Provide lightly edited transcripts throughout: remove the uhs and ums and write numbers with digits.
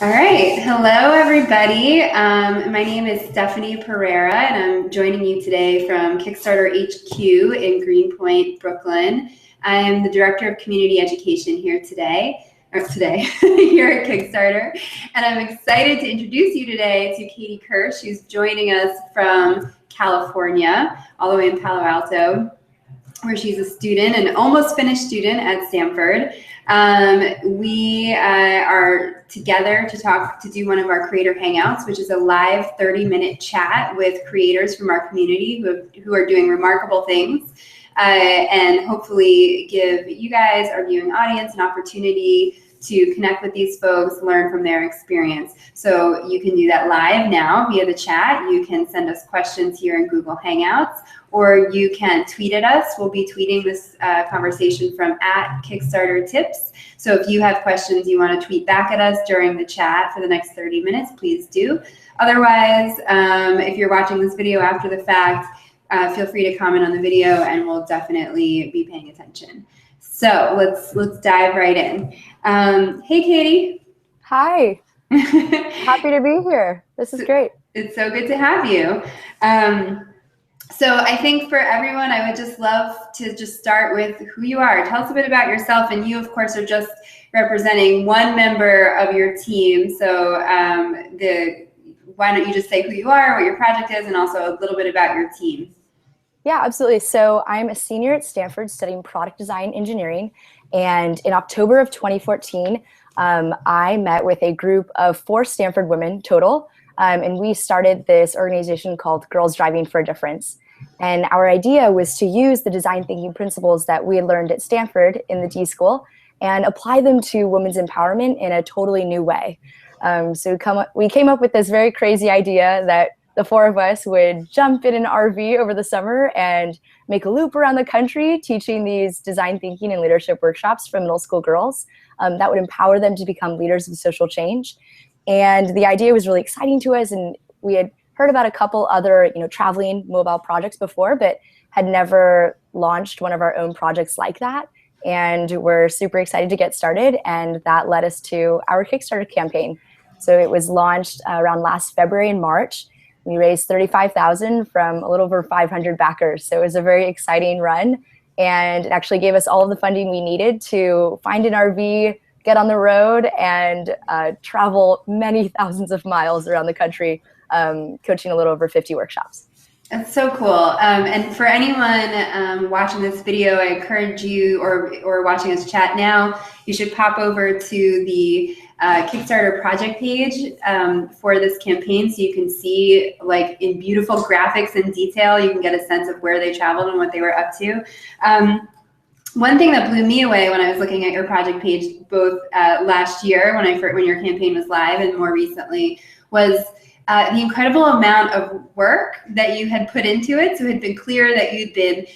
All right. Hello, everybody. My name is Stephanie Pereira, and I'm joining you today from Kickstarter HQ in Greenpoint, Brooklyn. I am the Director of Community Education here here at Kickstarter. And I'm excited to introduce you today to Katie Kirsch, who's joining us from California, all the way in Palo Alto, where she's a student, an almost finished student at Stanford. We are together to do one of our Creator Hangouts, which is a live 30-minute chat with creators from our community who are doing remarkable things, and hopefully give you guys, our viewing audience, an opportunity to connect with these folks, learn from their experience. So you can do that live now via the chat. You can send us questions here in Google Hangouts, or you can tweet at us. We'll be tweeting this conversation from @KickstarterTips. So if you have questions you want to tweet back at us during the chat for the next 30 minutes, please do. Otherwise, if you're watching this video after the fact, feel free to comment on the video and we'll definitely be paying attention. So let's dive right in. Hey, Katie. Hi. Happy to be here. This is great. It's so good to have you. So I think for everyone, I would just love to just start with who you are. Tell us a bit about yourself, and you, of course, are just representing one member of your team. So why don't you just say who you are, what your project is, and also a little bit about your team. Yeah, absolutely. So I'm a senior at Stanford studying product design engineering. And in October of 2014, I met with a group of 4 Stanford women total. And we started this organization called Girls Driving for a Difference. And our idea was to use the design thinking principles that we had learned at Stanford in the D.school and apply them to women's empowerment in a totally new way. So we came up with this very crazy idea that the 4 of us would jump in an RV over the summer and make a loop around the country, teaching these design thinking and leadership workshops for middle school girls that would empower them to become leaders of social change. And the idea was really exciting to us, and we had heard about a couple other, traveling mobile projects before, but had never launched one of our own projects like that. And we're super excited to get started, and that led us to our Kickstarter campaign. So it was launched around last February and March. We raised $35,000 from a little over 500 backers. So it was a very exciting run, and it actually gave us all of the funding we needed to find an RV, get on the road, and travel many thousands of miles around the country, coaching a little over 50 workshops. That's so cool. And for anyone watching this video, I encourage you, or watching us chat now, you should pop over to the Kickstarter project page for this campaign, so you can see, like, in beautiful graphics and detail, you can get a sense of where they traveled and what they were up to. One thing that blew me away when I was looking at your project page, both last year when your campaign was live and more recently, was the incredible amount of work that you had put into it. So it had been clear that you'd been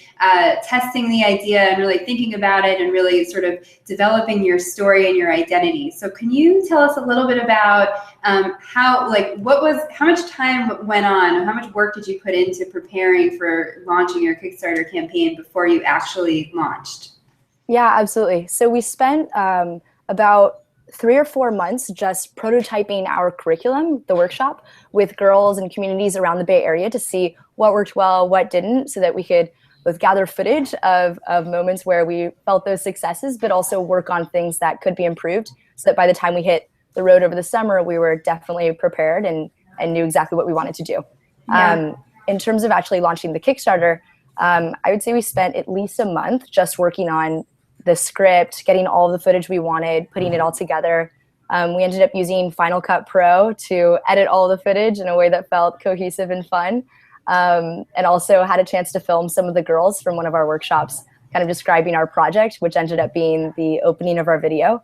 testing the idea and really thinking about it and really sort of developing your story and your identity. So can you tell us a little bit about how much time went on, how much work did you put into preparing for launching your Kickstarter campaign before you actually launched? Yeah, absolutely. So we spent about 3 or 4 months just prototyping our curriculum, the workshop, with girls and communities around the Bay Area to see what worked well, what didn't, so that we could both gather footage of moments where we felt those successes, but also work on things that could be improved, so that by the time we hit the road over the summer, we were definitely prepared and knew exactly what we wanted to do. Yeah. In terms of actually launching the Kickstarter, I would say we spent at least a month just working on the script, getting all the footage we wanted, putting it all together. We ended up using Final Cut Pro to edit all the footage in a way that felt cohesive and fun, and also had a chance to film some of the girls from one of our workshops kind of describing our project, which ended up being the opening of our video.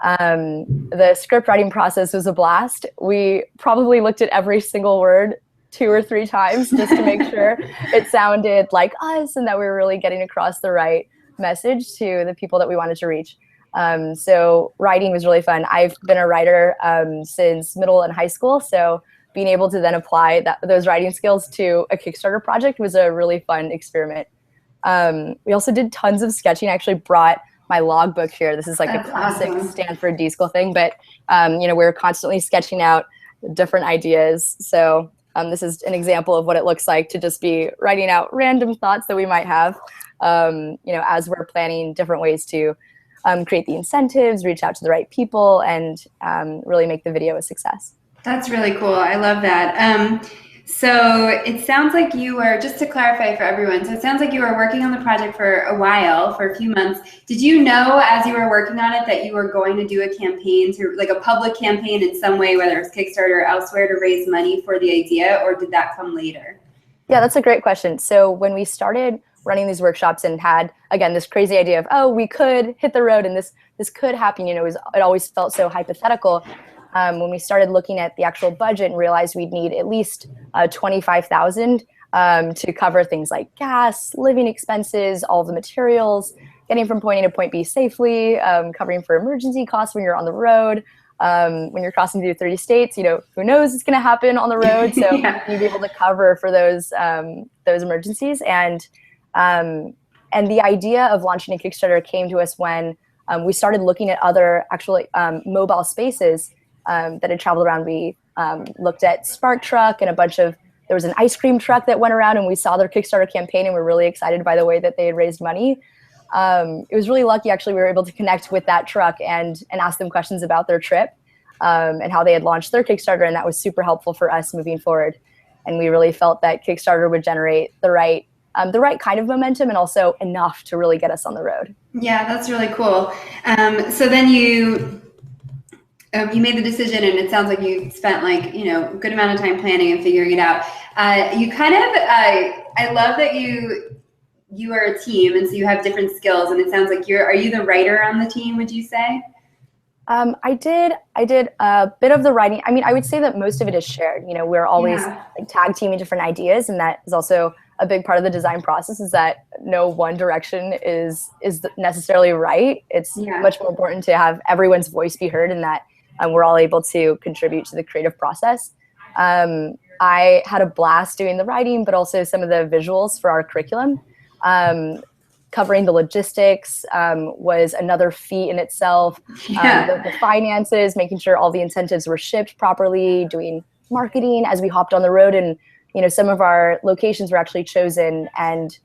The script writing process was a blast. We probably looked at every single word 2 or 3 times just to make sure it sounded like us and that we were really getting across the right message to the people that we wanted to reach. So writing was really fun. I've been a writer since middle and high school, so being able to then apply those writing skills to a Kickstarter project was a really fun experiment. We also did tons of sketching. I actually brought my logbook here. This is like That's a classic awesome. Stanford d.school thing, but you know, we're constantly sketching out different ideas. So this is an example of what it looks like to just be writing out random thoughts that we might have, you know, as we're planning different ways to create the incentives, reach out to the right people, and really make the video a success. That's really cool. I love that. So it sounds like you were, just to clarify for everyone, so it sounds like you were working on the project for a while, for a few months. Did you know as you were working on it that you were going to do a campaign, to like a public campaign in some way, whether it's Kickstarter or elsewhere, to raise money for the idea, or did that come later? Yeah, that's a great question. So when we started running these workshops and had, again, this crazy idea of, oh, we could hit the road and this could happen, you know, it always felt so hypothetical. When we started looking at the actual budget and realized we'd need at least $25,000 to cover things like gas, living expenses, all the materials, getting from point A to point B safely, covering for emergency costs when you're on the road, when you're crossing through 30 states, you know, who knows what's going to happen on the road. So Yeah. you'd be able to cover for those emergencies. And the idea of launching a Kickstarter came to us when we started looking at other actually mobile spaces that had traveled around. We looked at Spark Truck and there was an ice cream truck that went around, and we saw their Kickstarter campaign and we're really excited by the way that they had raised money. It was really lucky, actually, we were able to connect with that truck and ask them questions about their trip and how they had launched their Kickstarter, and that was super helpful for us moving forward. And we really felt that Kickstarter would generate the right kind of momentum and also enough to really get us on the road. Yeah, that's really cool. So then you made the decision, and it sounds like you spent like, you know, a good amount of time planning and figuring it out. You kind of, I love that you are a team, and so you have different skills, and it sounds like are you the writer on the team, would you say? I did a bit of the writing. I mean, I would say that most of it is shared. You know, we're always like tag teaming different ideas, and that is also a big part of the design process, is that no one direction is necessarily right. It's much more important to have everyone's voice be heard, and that we're all able to contribute to the creative process. I had a blast doing the writing, but also some of the visuals for our curriculum. Covering the logistics was another feat in itself. The finances, making sure all the incentives were shipped properly, doing marketing as we hopped on the road. And, you know, some of our locations were actually chosen and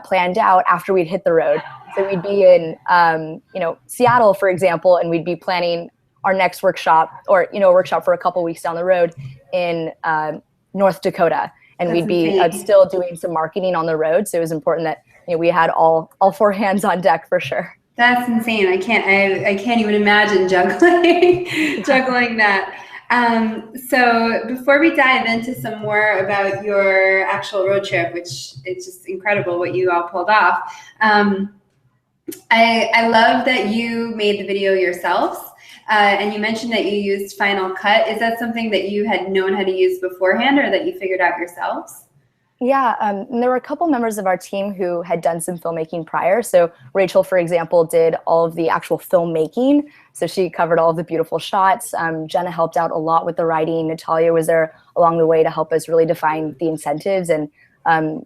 planned out after we'd hit the road. So we'd be in, you know, Seattle, for example, and we'd be planning our next workshop, or, you know, a workshop for a couple weeks down the road in North Dakota. And we'd be still doing some marketing on the road. So it was important that, you know, we had all four hands on deck for sure. That's insane. I can't even imagine juggling that. So before we dive into some more about your actual road trip, which it's just incredible what you all pulled off. I love that you made the video yourselves. And you mentioned that you used Final Cut. Is that something that you had known how to use beforehand, or that you figured out yourselves? Yeah, and there were a couple members of our team who had done some filmmaking prior. So Rachel, for example, did all of the actual filmmaking. So she covered all of the beautiful shots. Jenna helped out a lot with the writing. Natalia was there along the way to help us really define the incentives and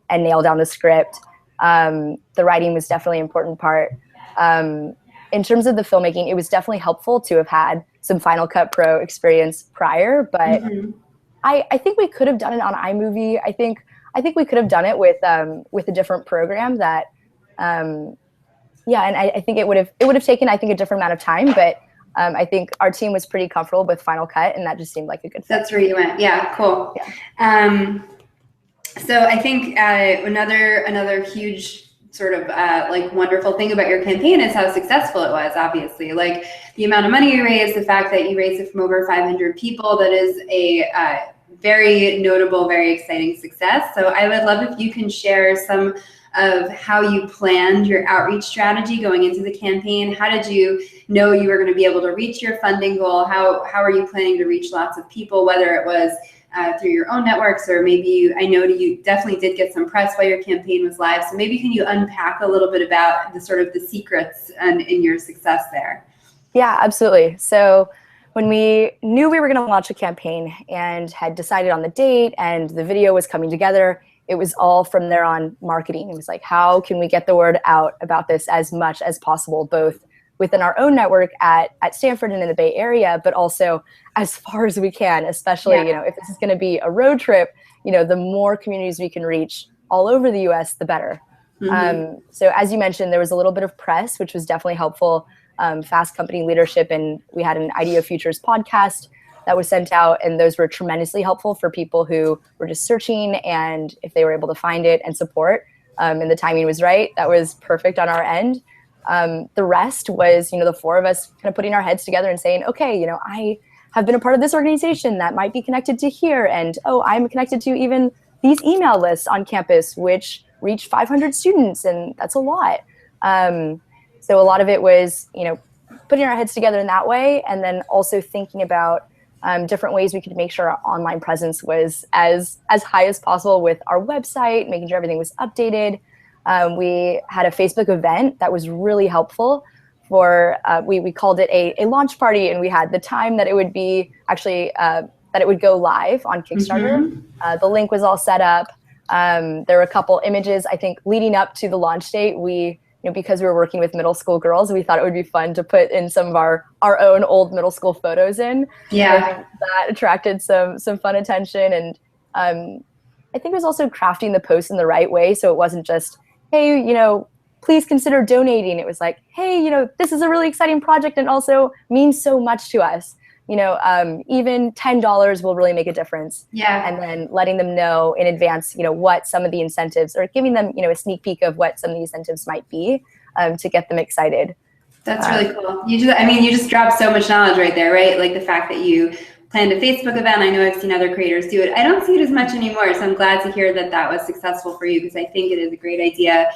nail down the script. The writing was definitely an important part. In terms of the filmmaking, it was definitely helpful to have had some Final Cut Pro experience prior, but I think we could have done it on iMovie. I think we could have done it with a different program that, and I think it would have taken, I think, a different amount of time, but I think our team was pretty comfortable with Final Cut, and that just seemed like a good fit. That's where you went. Yeah, cool. Yeah. So I think another huge sort of like wonderful thing about your campaign is how successful it was, obviously. Like the amount of money you raised, the fact that you raised it from over 500 people, that is a very notable, very exciting success. So I would love if you can share some of how you planned your outreach strategy going into the campaign. How did you know you were going to be able to reach your funding goal? How are you planning to reach lots of people, whether it was through your own networks, or maybe I know you definitely did get some press while your campaign was live. So maybe can you unpack a little bit about the secrets and in your success there? Yeah, absolutely. So when we knew we were going to launch a campaign and had decided on the date and the video was coming together, it was all from there on marketing. It was like, how can we get the word out about this as much as possible, both within our own network at Stanford and in the Bay Area, but also as far as we can, especially, if this is going to be a road trip, the more communities we can reach all over the US, the better. So as you mentioned, there was a little bit of press, which was definitely helpful, fast company leadership, and we had an Idea Futures podcast that was sent out, and those were tremendously helpful for people who were just searching, and if they were able to find it and support, and the timing was right, that was perfect on our end. The rest was, the four of us kind of putting our heads together and saying, okay, I have been a part of this organization that might be connected to here, and I'm connected to even these email lists on campus, which reach 500 students, and that's a lot. So a lot of it was, putting our heads together in that way, and then also thinking about different ways we could make sure our online presence was as high as possible with our website, making sure everything was updated. We had a Facebook event that was really helpful for, we called it a launch party, and we had the time that it would be actually, that it would go live on Kickstarter. The link was all set up. There were a couple images, I think, leading up to the launch date. We, because we were working with middle school girls, we thought it would be fun to put in some of our own old middle school photos in. Yeah. I think that attracted some fun attention. And I think it was also crafting the post in the right way. So it wasn't just, hey, please consider donating. It was like, hey, this is a really exciting project and also means so much to us. Even $10 will really make a difference. Yeah. And then letting them know in advance, what some of the incentives, or giving them, a sneak peek of what some of the incentives might be, to get them excited. That's really cool. You just dropped so much knowledge right there, right? Like the fact that you planned a Facebook event. I know I've seen other creators do it. I don't see it as much anymore. So I'm glad to hear that was successful for you, because I think it is a great idea.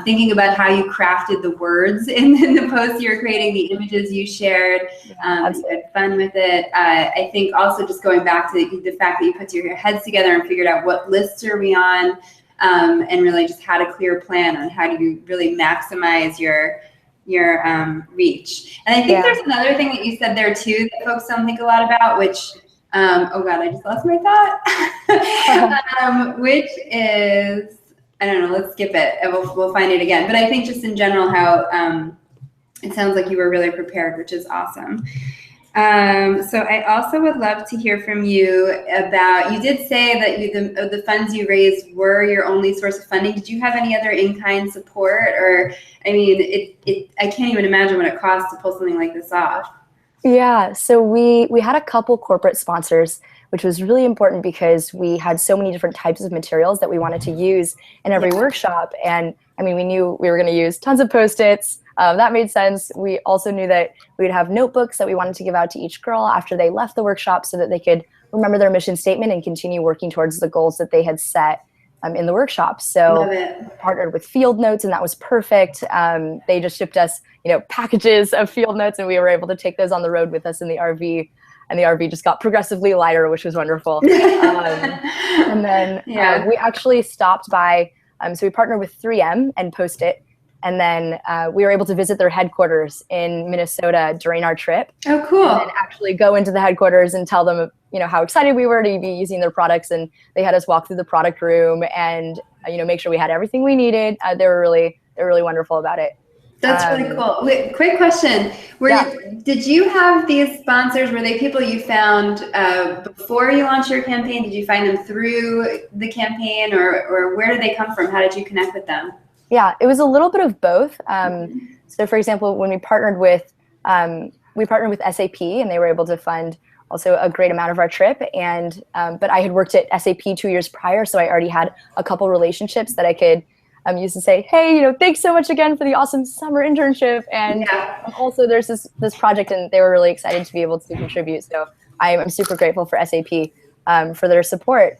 Thinking about how you crafted the words in the posts you were creating, the images you shared, you had fun with it. I think also just going back to the fact that you put your heads together and figured out what lists are we on, and really just had a clear plan on how do you really maximize your reach. And I think there's another thing that you said there too that folks don't think a lot about, which oh god, I just lost my thought. Which is, I don't know, let's skip it and we'll find it again. But I think just in general how it sounds like you were really prepared, which is awesome. So I also would love to hear from you about, you did say that the funds you raised were your only source of funding. Did you have any other in-kind support? Or, I mean, I can't even imagine what it costs to pull something like this off. Yeah, so we had a couple corporate sponsors, which was really important because we had so many different types of materials that we wanted to use in every workshop. And I mean, we knew we were going to use tons of Post-its. That made sense. We also knew that we would have notebooks that we wanted to give out to each girl after they left the workshop so that they could remember their mission statement and continue working towards the goals that they had set in the workshop. So partnered with Field Notes, and that was perfect. They just shipped us, packages of Field Notes, and we were able to take those on the road with us in the RV. And the RV just got progressively lighter, which was wonderful. And then we actually stopped by, so we partnered with 3M and Post-it. And then we were able to visit their headquarters in Minnesota during our trip. Oh, cool. And actually go into the headquarters and tell them, how excited we were to be using their products. And they had us walk through the product room and, make sure we had everything we needed. They were really wonderful about it. That's really cool. Wait, quick question. Did you have these sponsors, were they people you found before you launched your campaign? Did you find them through the campaign, or where did they come from? How did you connect with them? Yeah, it was a little bit of both. So for example, when we partnered with SAP, and they were able to fund also a great amount of our trip. And but I had worked at SAP 2 years prior, so I already had a couple relationships that I could use to say, hey, thanks so much again for the awesome summer internship. And also there's this project, and they were really excited to be able to contribute. So I'm super grateful for SAP for their support.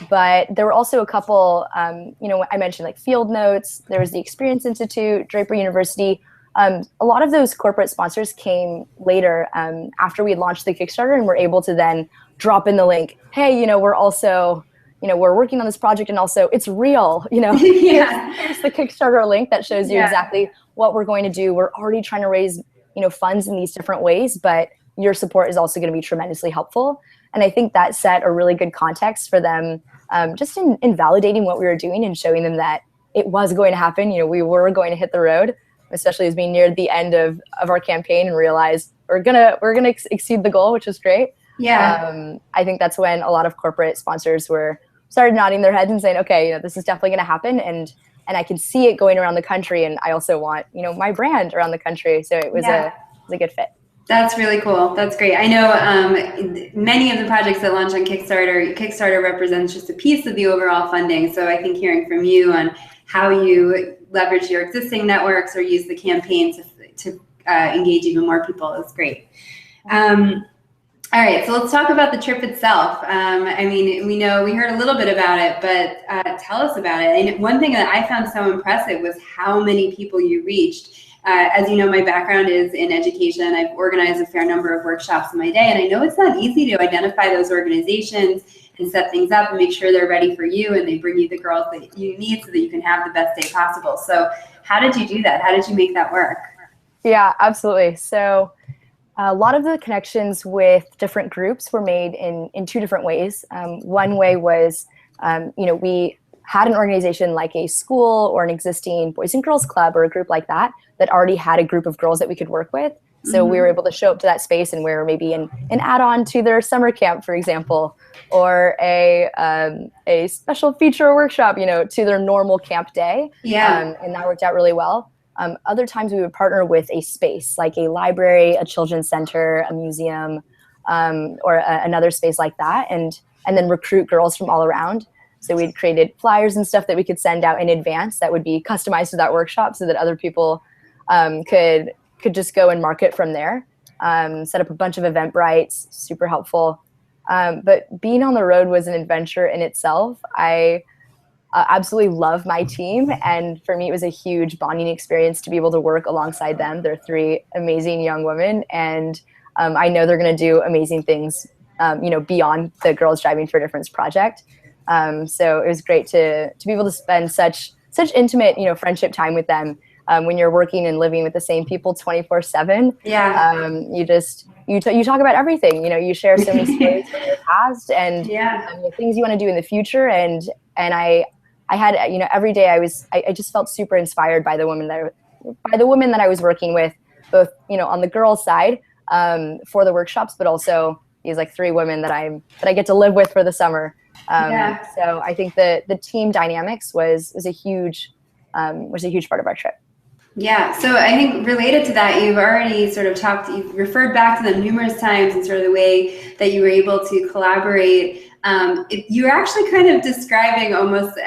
But there were also a couple, I mentioned like Field Notes, there was the Experience Institute, Draper University. A lot of those corporate sponsors came later after we had launched the Kickstarter, and were able to then drop in the link. Hey, we're also, we're working on this project, and also it's real, here's the Kickstarter link that shows you exactly what we're going to do. We're already trying to raise, funds in these different ways, but your support is also going to be tremendously helpful. And I think that set a really good context for them, just in validating what we were doing and showing them that it was going to happen. We were going to hit the road. especially as we neared the end of our campaign and realized we're gonna exceed the goal, which is great. Yeah. I think that's when a lot of corporate sponsors started nodding their heads and saying, okay, this is definitely going to happen, and I can see it going around the country, and I also want my brand around the country. So it was a good fit. That's really cool. That's great. I know many of the projects that launch on Kickstarter represents just a piece of the overall funding. So I think hearing from you on how you leverage your existing networks or use the campaign to engage even more people is great. All right, so let's talk about the trip itself. I mean, we heard a little bit about it, but tell us about it. And one thing that I found so impressive was how many people you reached. As you know, my background is in education. I've organized a fair number of workshops in my day, and I know it's not easy to identify those organizations and set things up and make sure they're ready for you and they bring you the girls that you need so that you can have the best day possible. So how did you do that? How did you make that work? Yeah, absolutely. So a lot of the connections with different groups were made in two different ways. One way was, we had an organization like a school or an existing Boys and Girls Club or a group like that already had a group of girls that we could work with. So we were able to show up to that space and we're maybe an add-on to their summer camp, for example, or a special feature or workshop, to their normal camp day. Yeah. And that worked out really well. Other times we would partner with a space like a library, a children's center, a museum, or another space like that, and then recruit girls from all around. So we'd created flyers and stuff that we could send out in advance that would be customized to that workshop so that other people could just go and market from there. Set up a bunch of Eventbrites, super helpful. But being on the road was an adventure in itself. I absolutely love my team, and for me it was a huge bonding experience to be able to work alongside them. They're three amazing young women, and I know they're going to do amazing things beyond the Girls Driving for a Difference project. So it was great to be able to spend such intimate friendship time with them when you're working and living with the same people 24/7. Yeah. You talk about everything. You share so many stories from your past and the things you want to do in the future, and I had, every day I just felt super inspired by the women that I was working with, both, on the girls' side for the workshops, but also these like three women that I get to live with for the summer. So I think the team dynamics was a huge part of our trip. Yeah, so I think related to that, you've already you've referred back to them numerous times and sort of the way that you were able to collaborate. You're actually kind of describing almost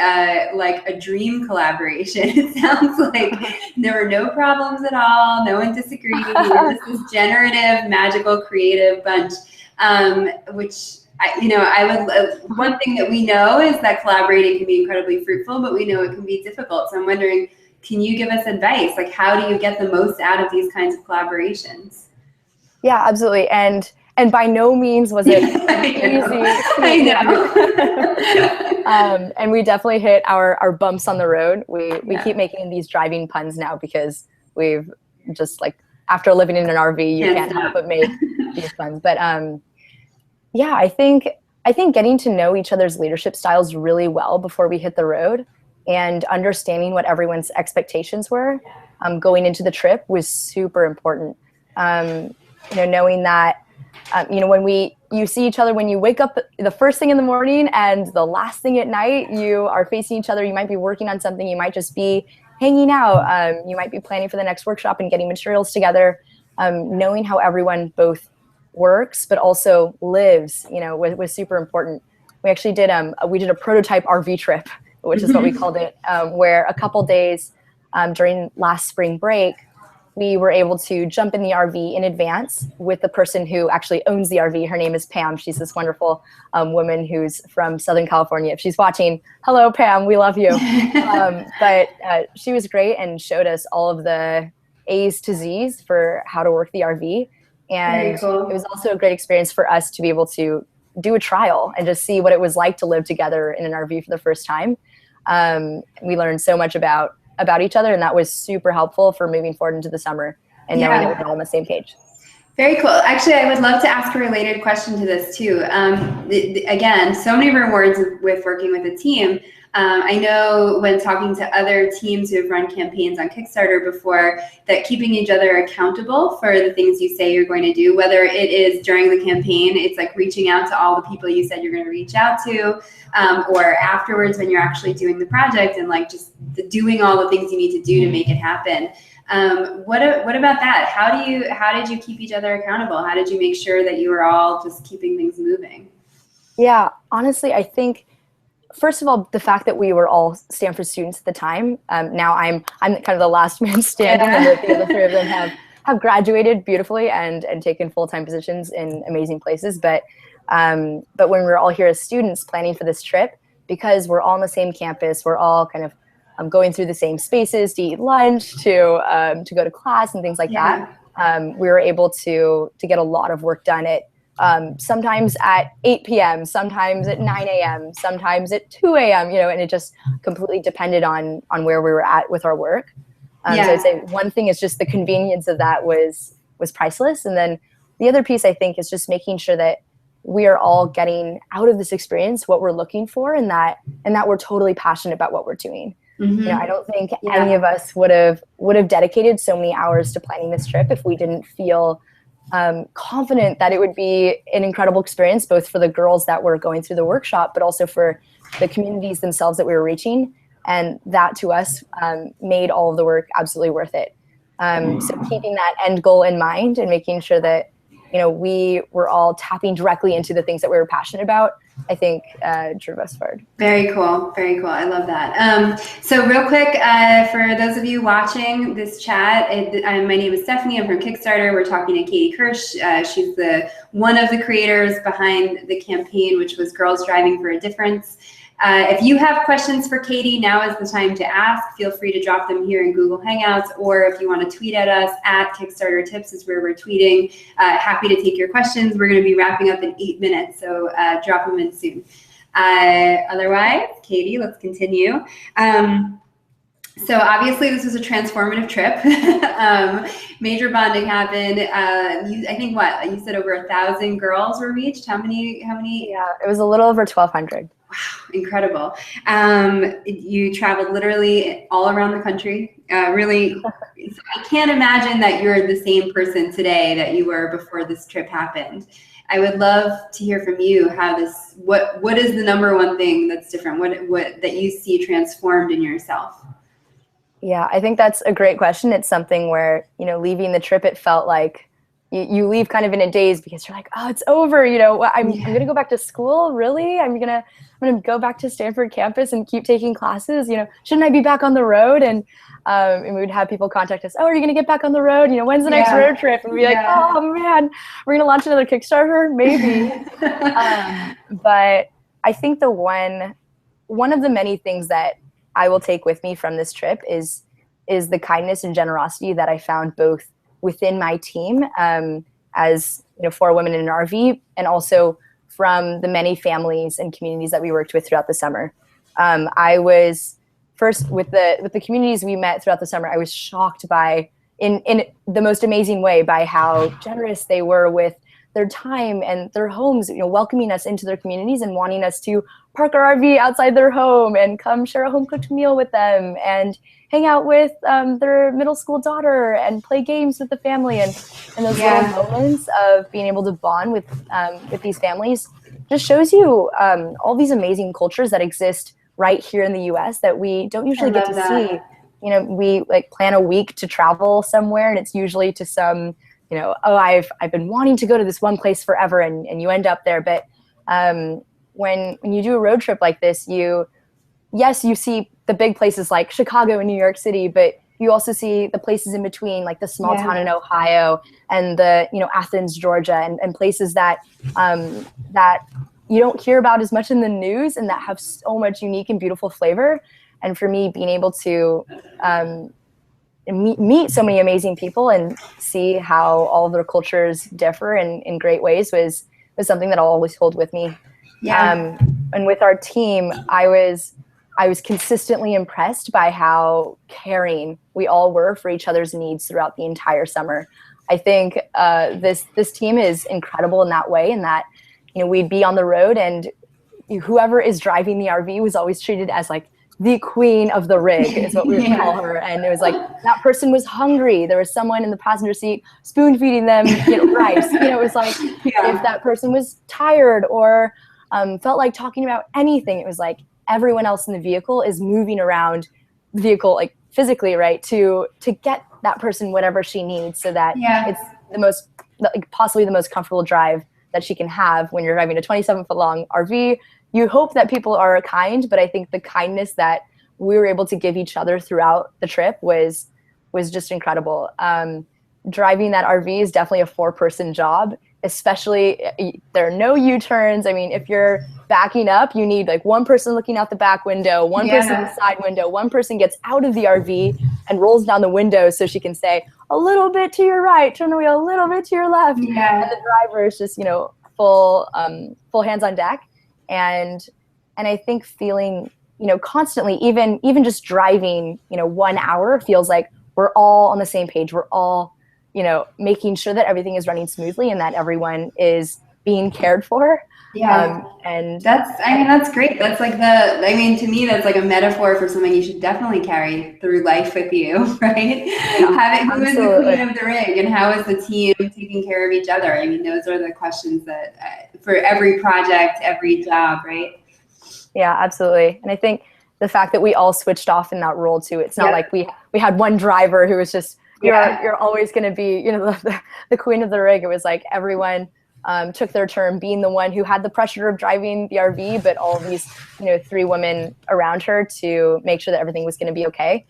like a dream collaboration. It sounds like there were no problems at all, no one disagreed. You were just this generative, magical, creative bunch, which one thing that we know is that collaborating can be incredibly fruitful, but we know it can be difficult. So I'm wondering, can you give us advice? Like, how do you get the most out of these kinds of collaborations? Yeah, absolutely. And by no means was it easy. I know. And we definitely hit our bumps on the road. We keep making these driving puns now because we've just after living in an RV, you can't help but make these puns. But I think getting to know each other's leadership styles really well before we hit the road and understanding what everyone's expectations were going into the trip was super important. Knowing that, when you see each other when you wake up the first thing in the morning and the last thing at night, you are facing each other. You might be working on something. You might just be hanging out. You might be planning for the next workshop and getting materials together. Knowing how everyone both works but also lives, was super important. We actually did a prototype RV trip, which is what we called it, where a couple days during last spring break, we were able to jump in the RV in advance with the person who actually owns the RV. Her name is Pam. She's this wonderful woman who's from Southern California. If she's watching, hello, Pam, we love you. But she was great and showed us all of the A's to Z's for how to work the RV. And cool. It was also a great experience for us to be able to do a trial and just see what it was like to live together in an RV for the first time. We learned so much about each other, and that was super helpful for moving forward into the summer and knowing that we're all on the same page. Very cool. Actually, I would love to ask a related question to this too. Again, so many rewards with working with a team. I know when talking to other teams who have run campaigns on Kickstarter before, that keeping each other accountable for the things you say you're going to do, whether it is during the campaign, it's like reaching out to all the people you said you're going to reach out to, or afterwards when you're actually doing the project, and like just doing all the things you need to do to make it happen. What about that? How did you keep each other accountable? How did you make sure that you were all just keeping things moving? Yeah, honestly, I think, first of all, the fact that we were all Stanford students at the time. Now I'm kind of the last man standing, and the other three of them have graduated beautifully and taken full-time positions in amazing places. But when we were all here as students planning for this trip, because we're all on the same campus, we're all kind of going through the same spaces to eat lunch, to go to class and things like that. We were able to get a lot of work done at sometimes at 8 p.m., sometimes at 9 a.m., sometimes at 2 a.m., and it just completely depended on where we were at with our work. So I'd say one thing is just the convenience of that was priceless. And then the other piece, I think, is just making sure that we are all getting out of this experience what we're looking for, and that we're totally passionate about what we're doing. Mm-hmm. I don't think any of us would have dedicated so many hours to planning this trip if we didn't feel confident that it would be an incredible experience, both for the girls that were going through the workshop, but also for the communities themselves that we were reaching. And that to us made all of the work absolutely worth it. So keeping that end goal in mind and making sure that, we were all tapping directly into the things that we were passionate about, I think drove us forward. Very cool. Very cool. I love that. So real quick, for those of you watching this chat, my name is Stephanie. I'm from Kickstarter. We're talking to Katie Kirsch. She's one of the creators behind the campaign, which was Girls Driving for a Difference. If you have questions for Katie, now is the time to ask. Feel free to drop them here in Google Hangouts, or if you want to tweet at us, at Kickstarter Tips is where we're tweeting. Happy to take your questions. We're going to be wrapping up in 8 minutes, so drop them in soon. Otherwise, Katie, let's continue. So obviously this was a transformative trip. Major bonding happened. I think you said over 1,000 girls were reached. How many? Yeah, it was a little over 1,200. Wow, incredible. You traveled literally all around the country. Really, I can't imagine that you're the same person today that you were before this trip happened. I would love to hear from you how what is the number one thing that's different? What that you see transformed in yourself? Yeah, I think that's a great question. It's something where, leaving the trip, it felt like you leave kind of in a daze because you're like, oh, it's over. I'm going to go back to school. Really? I'm going to go back to Stanford campus and keep taking classes. Shouldn't I be back on the road? And we would have people contact us. Oh, are you going to get back on the road? When's the next road trip? And we'd be like, oh man, we're going to launch another Kickstarter. Maybe. But I think one of the many things that I will take with me from this trip is the kindness and generosity that I found both within my team, as 4 women in an RV, and also from the many families and communities that we worked with throughout the summer. I was first with the communities we met throughout the summer. I was shocked by, in the most amazing way, by how generous they were with their time and their homes, welcoming us into their communities and wanting us to park our RV outside their home and come share a home cooked meal with them and hang out with their middle school daughter and play games with the family. And those little moments of being able to bond with these families just shows you all these amazing cultures that exist right here in the US that we don't usually get to see. We plan a week to travel somewhere, and it's usually to some, I've been wanting to go to this one place forever, and you end up there. But when you do a road trip like this, you see the big places like Chicago and New York City, but you also see the places in between, like the small town in Ohio and the, Athens, Georgia, and places that you don't hear about as much in the news and that have so much unique and beautiful flavor. And for me, being able to meet so many amazing people and see how all of their cultures differ in great ways was something that I'll always hold with me. Yeah. And with our team, I was consistently impressed by how caring we all were for each other's needs throughout the entire summer. I think this team is incredible in that way, in that we'd be on the road and whoever is driving the RV was always treated as like the queen of the rig is what we would call her. And it was like, that person was hungry. There was someone in the passenger seat spoon feeding them, rice. It was like, if that person was tired or felt like talking about anything, it was like everyone else in the vehicle is moving around the vehicle, like physically, right, to get that person whatever she needs, so that it's the most, like, possibly the most comfortable drive that she can have when you're driving a 27-foot long RV. You hope that people are kind, but I think the kindness that we were able to give each other throughout the trip was just incredible. Driving that RV is definitely a 4-person job, especially there are no U-turns. I mean, if you're backing up, you need like one person looking out the back window, one person in the side window, one person gets out of the RV and rolls down the window so she can say, a little bit to your right, turn the wheel a little bit to your left. And the driver is just, full hands on deck. And I think feeling, constantly, even just driving, 1 hour feels like we're all on the same page. We're all, making sure that everything is running smoothly and that everyone is being cared for. And that's great. That's like to me, that's like a metaphor for something you should definitely carry through life with you, right? Who is the queen of the rig, and how is the team taking care of each other? I mean, those are the questions that for every project, every job, right? Yeah, absolutely. And I think the fact that we all switched off in that role too, it's not like we had one driver who was just, you're always going to be, the queen of the rig. It was like everyone took their turn being the one who had the pressure of driving the RV, but all of these, 3 women around her to make sure that everything was going to be okay,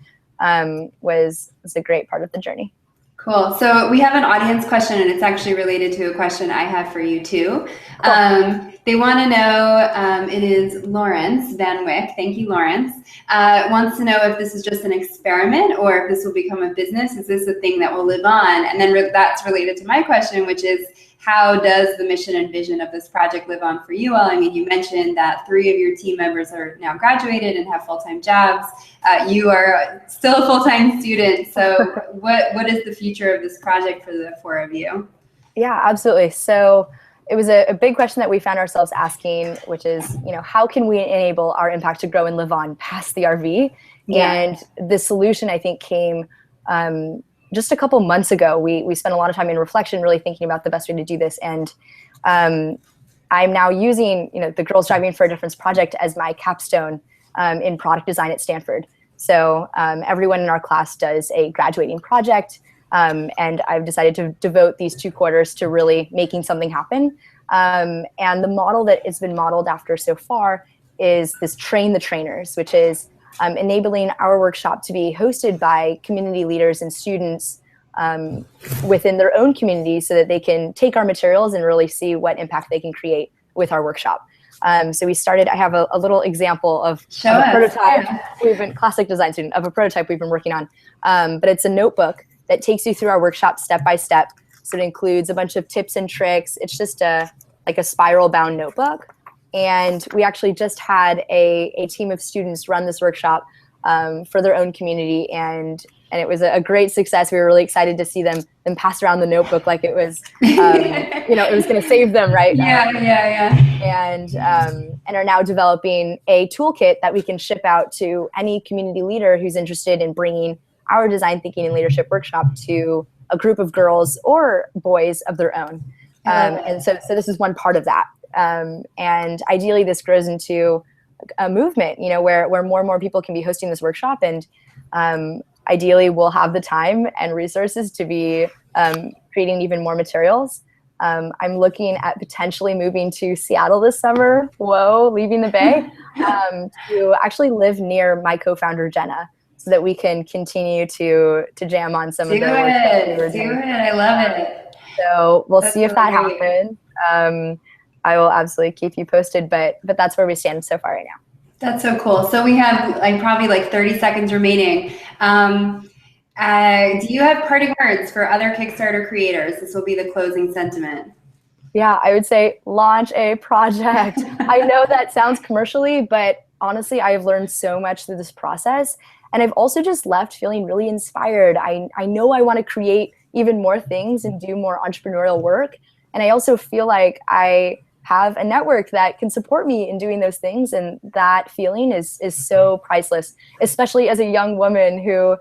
was a great part of the journey. Cool. So we have an audience question, and it's actually related to a question I have for you too. Cool. They want to know, it is Lawrence Van Wyck, thank you, Lawrence, wants to know if this is just an experiment or if this will become a business. Is this a thing that will live on? And then that's related to my question, which is, how does the mission and vision of this project live on for you all? I mean, you mentioned that 3 of your team members are now graduated and have full-time jobs. You are still a full-time student. So what is the future of this project for the 4 of you? Yeah, absolutely. So it was a big question that we found ourselves asking, which is, how can we enable our impact to grow and live on past the RV? And the solution, I think, came just a couple months ago. We spent a lot of time in reflection, really thinking about the best way to do this. And I'm now using, the Girls Driving for a Difference project as my capstone in product design at Stanford. So everyone in our class does a graduating project. And I've decided to devote these 2 quarters to really making something happen. And the model that it's been modeled after so far is this Train the Trainers, which is enabling our workshop to be hosted by community leaders and students within their own community, so that they can take our materials and really see what impact they can create with our workshop. So we started, I have a little example of a prototype. We've been classic design student of a prototype we've been working on, but it's a notebook that takes you through our workshop step by step. So it includes a bunch of tips and tricks. It's just like a spiral bound notebook. And we actually just had a team of students run this workshop for their own community, and it was a great success. We were really excited to see them pass around the notebook like it was, it was going to save them, right? And are now developing a toolkit that we can ship out to any community leader who's interested in bringing our design thinking and leadership workshop to a group of girls or boys of their own. And so this is one part of that. And ideally this grows into a movement, where more and more people can be hosting this workshop, and ideally we'll have the time and resources to be creating even more materials. I'm looking at potentially moving to Seattle this summer, leaving the Bay, to actually live near my co-founder Jenna, so that we can continue to jam on some of the work that we were doing. I love it. So we'll see if that happens. I will absolutely keep you posted, but that's where we stand so far right now. That's so cool. So we have probably 30 seconds remaining. Do you have parting words for other Kickstarter creators? This will be the closing sentiment. Yeah, I would say launch a project. I know that sounds commercially, but honestly, I have learned so much through this process. And I've also just left feeling really inspired. I know I want to create even more things and do more entrepreneurial work. And I also feel like I have a network that can support me in doing those things. And that feeling is so priceless, especially as a young woman who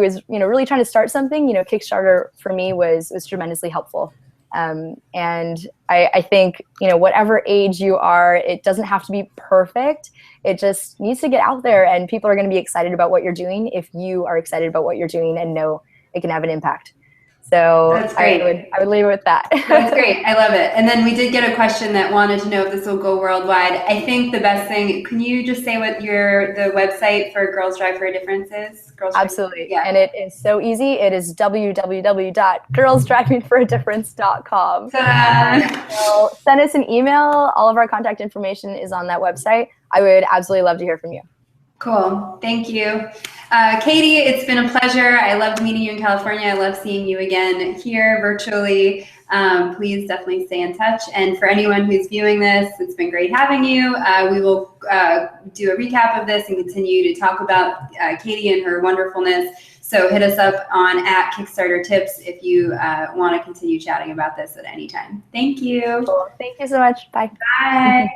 is, really trying to start something. Kickstarter for me was tremendously helpful. And I think, whatever age you are, it doesn't have to be perfect. It just needs to get out there, and people are going to be excited about what you're doing if you are excited about what you're doing and know it can have an impact. So That's great. I would leave it with that. That's great. I love it. And then we did get a question that wanted to know if this will go worldwide. I think the best thing, can you just say what the website for Girls Drive for a Difference is? Absolutely. Yeah. And it is so easy. It is www.girlsdrivingforadifference.com. So send us an email. All of our contact information is on that website. I would absolutely love to hear from you. Cool. Thank you. Katie, it's been a pleasure. I loved meeting you in California. I love seeing you again here virtually. Please definitely stay in touch. And for anyone who's viewing this, it's been great having you. We will do a recap of this and continue to talk about Katie and her wonderfulness. So hit us up on @Kickstarter Tips if you want to continue chatting about this at any time. Thank you. Cool. Thank you so much. Bye. Bye.